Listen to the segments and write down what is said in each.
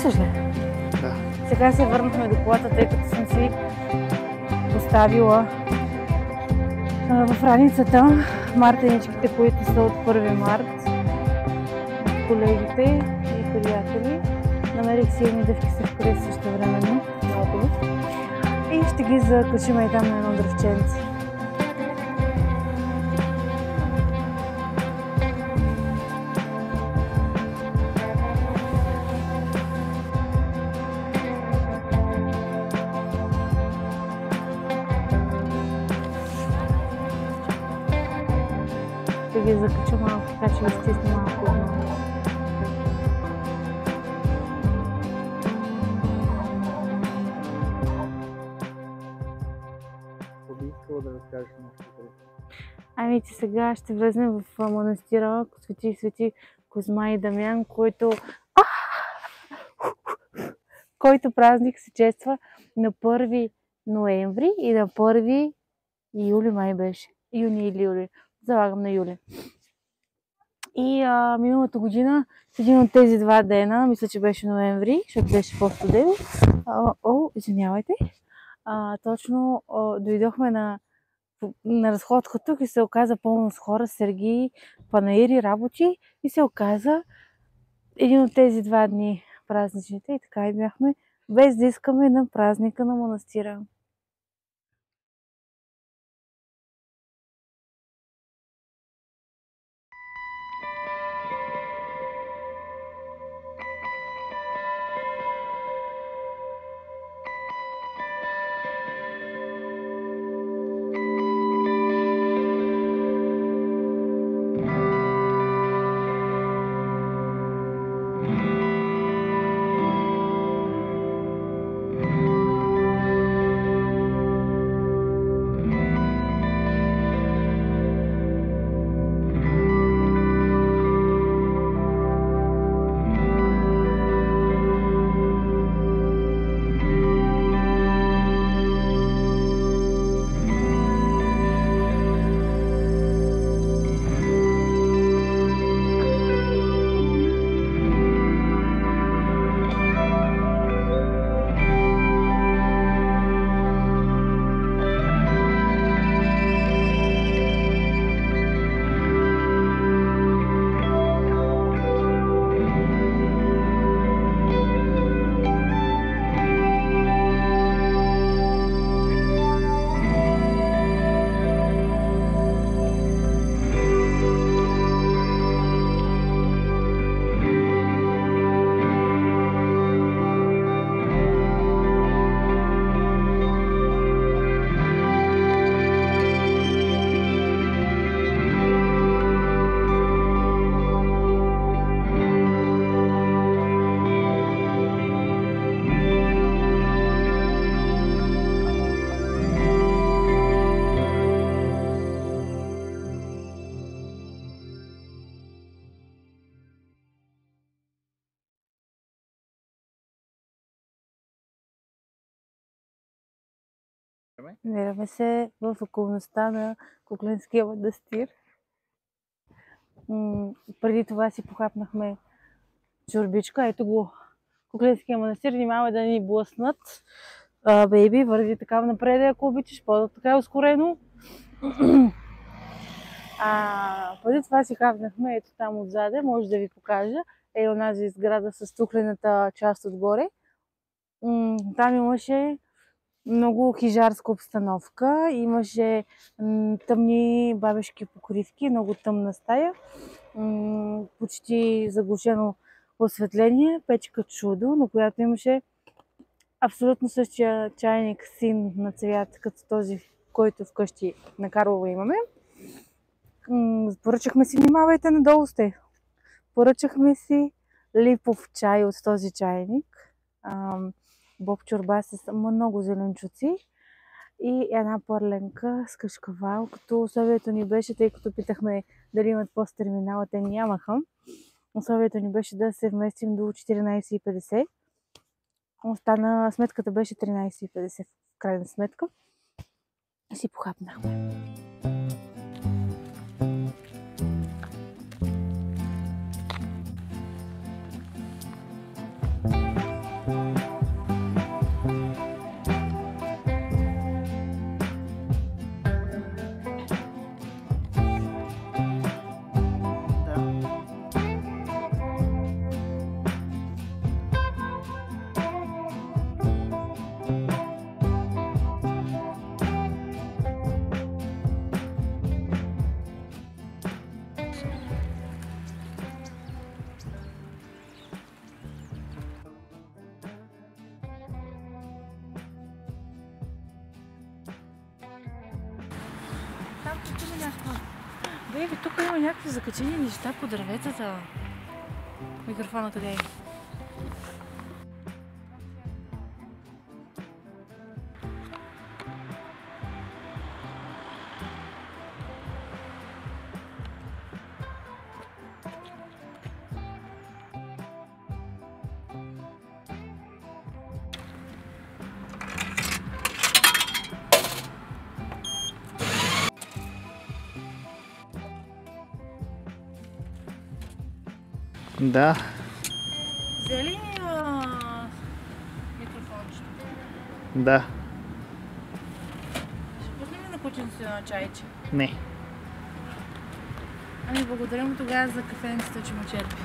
Харесваш ли? Да. Сега се върнахме до колата, тъй като съм си поставила в раницата мартеничките, които са от 1 март от колегите и приятели. Намерих си едни дъвки сюрприз също времено. И ще ги закачим и там на едно дръвченце. Ще ги закача малко, така че изчистя малко отново. Би искала да разкажеш нещо. Ами ти сега ще влезем в манастира Свети Козма и Дамян, който празник се чества на 1 ноември и на 1 юли май беше. Юни или юли. Залагам на юли. И миналата година, в един от тези 2 дена, мисля, че беше ноември, защото беше по-студено. Извинявайте. Точно дойдохме на разходка тук и се оказа пълно с хора, сергии, панаири, работи и се оказа един от тези 2 дни празничните и така и бяхме без да искаме на празника на манастира. Намираме се в околността на Кукленския манастир. Преди това си похапнахме чорбичка. Ето го Кукленския манастир. Внимава да ни блъснат. Бейби, върви така напред, ако обичаш, по-така ускорено. Преди това си хапнахме, ето там отзаде, може да ви покажа. Онази сграда с тухлената част отгоре. Там имаше много хижарска обстановка, имаше тъмни бабешки покривки, много тъмна стая, почти заглушено осветление, печка чудо, на която имаше абсолютно същия чайник син на цвят, като този, който вкъщи на Карлова имаме. Поръчахме си, внимавайте, надолу сте. Поръчахме си липов чай от този чайник. Боб чорба с много зеленчуци и една пърленка с кашкавал, като условието ни беше, тъй като питахме дали имат пост-терминала, те нямаха. Условието ни беше да се вместим до 14:50. Сметката беше 13:50 в крайна сметка. И си похапнахме. Бейби, тук има някакви закачени неща по дърветата. Микрофона къде е? Да. Взе ли микрофончето? Да. Ще пуснем ли на кученцето на чайче? Не. Ами благодаря му тогава за кафенцето, че му черпи.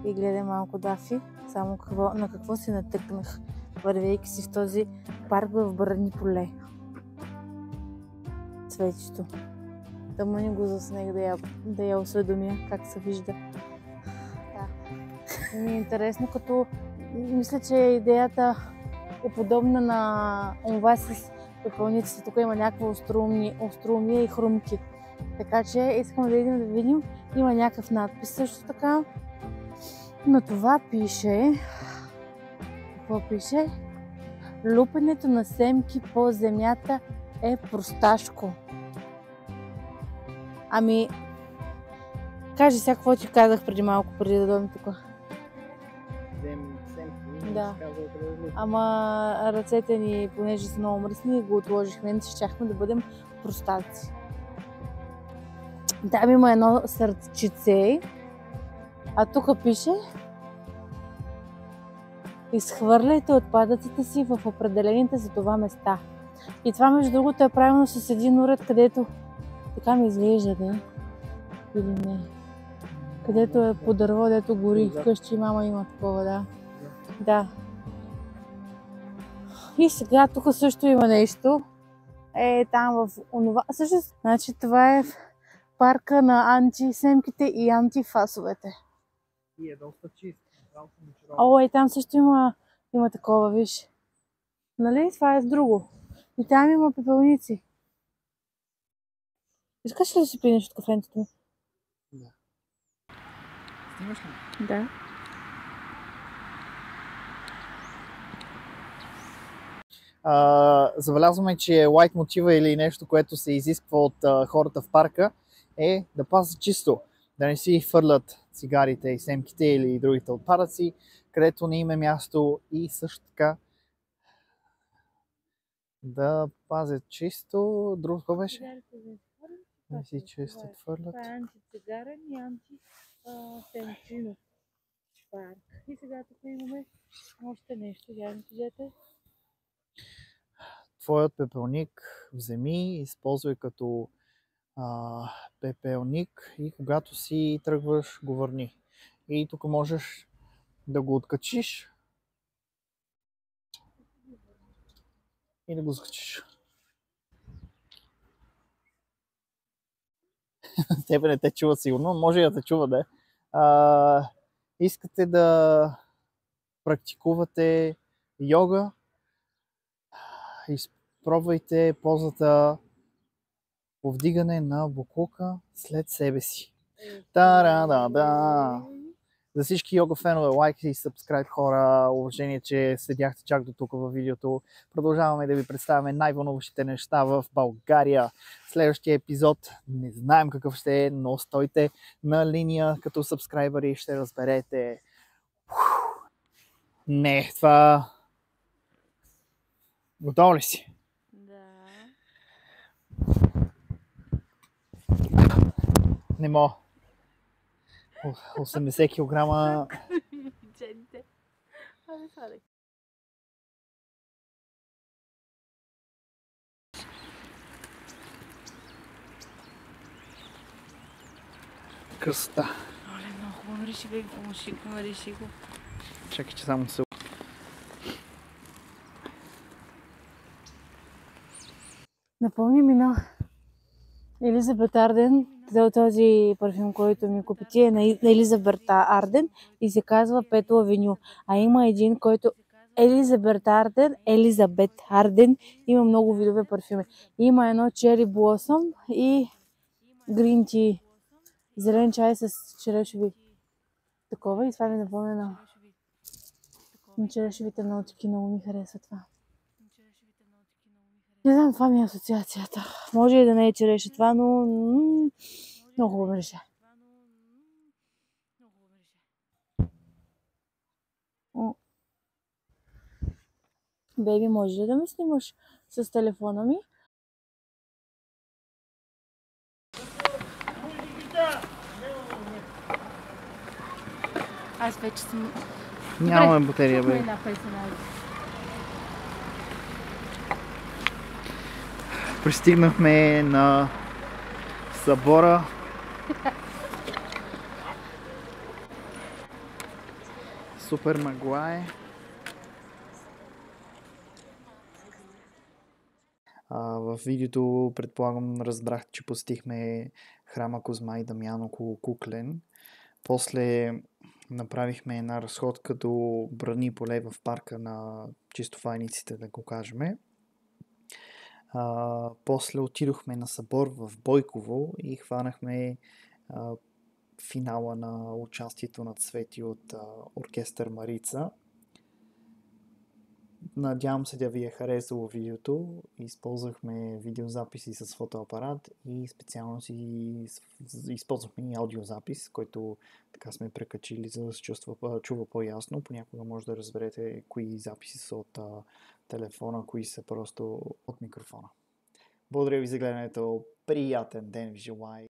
И гледай малко Дафи, само на какво се натъкнах, вървейки си в този парк в Брани поле. Цветето. Да му не го заснех да я осведомя как се вижда. Да. Ми е интересно, като мисля, че идеята е подобна на това с пепелниците. Тук има някаква остроумия и хрумки. Така че искам да идем да видим. Има някакъв надпис също така. На това пише... Какво пише? Лупенето на семки по земята е просташко. Ами... Кажи сега какво ти казах преди малко, преди да дойдем тук. Да. Ама ръцете ни, понеже са много мръсни, го отложихме, не щяхме да бъдем простаци. Там има едно сърчице, а тук пише: изхвърляйте отпадъците си в определените за това места. И това, между другото, е правилно с един уред, където така ми изглежда, да? Или не? Където е по дърво, дето гори. Вкъщи мама има такова, да. Да. И сега тук също има нещо. Е, там в онова... Също, значи това е парка на антисемките и антифасовете. И е доста чист. О, и там също има такова, виж. Нали? Това е с друго. И там има пепелници. Искаш ли да си пинеш от кафенцето ми? Да. Снимаш ли? Да. Забелязваме, че лайт мотива или нещо, което се изисква от хората в парка, е да пазят чисто. Да не си хвърлят цигарите и семките или другите отпадъци, където не има място, и също така да пазят чисто. Друго какво беше? Не си често отвърлят. Това е антицигарен и антисемкинов парк. И сега тук имаме още нещо. Гледайте. Твоят пепелник вземи, използвай като пепелник и когато си тръгваш, го върни. И тук можеш да го откачиш и да го скачиш. Тебе не те чува сигурно, може и да те чува, да. Искате да практикувате йога, изпробвайте позата повдигане на боклука след себе си. Та-ра-да-да! За всички йога фенове, лайк и сабскрайб, хора, уважение, че седяхте чак до тук във видеото. Продължаваме да ви представяме най-вълнуващите неща в България. Следващия епизод не знаем какъв ще е, но стойте на линия като сабскрайбъри и ще разберете. Не, това... Готов ли си? Да. Не мога. 80 кг. Джените. Абе, сладък. Красота. Оле, много хубаво реши, бе, помощи го. Чакай, че само се... Напомни ми на Елизабет Арден, този парфюм, който ми купи, е на Елизабет Арден и се казва Пето Авеню. А има един, който Елизабет Арден, има много видове парфюми. Има едно Cherry Blossom и Green Tea. Зелен чай с черешови такова и това ми напомня на черешовите нотки. Много ми харесва това. Не знам, това ми е асоциацията. Може и да не е череше това, но много хубаво беше. Беби, може ли да ме снимаш с телефона ми? Аз вече съм... Нямаме батерия, бе. Една песен. Пристигнахме на събора. Супер мъгла е. В видеото, предполагам, разбрахте, че посетихме храма Козма и Дамян около Куклен. После направихме една разходка до Брани поле в парка на чистофайниците, да го кажем. После отидохме на събор в Бойково и хванахме финала на участието на Цвети от оркестър Марица. Надявам се да ви е харесало видеото. Използвахме видеозаписи с фотоапарат и специално си използвахме и аудиозапис, който така сме прекачили, за да се чува по-ясно. Понякога може да разберете кои записи са от телефона, кои са просто от микрофона. Благодаря ви за гледането. Приятен ден ви желая.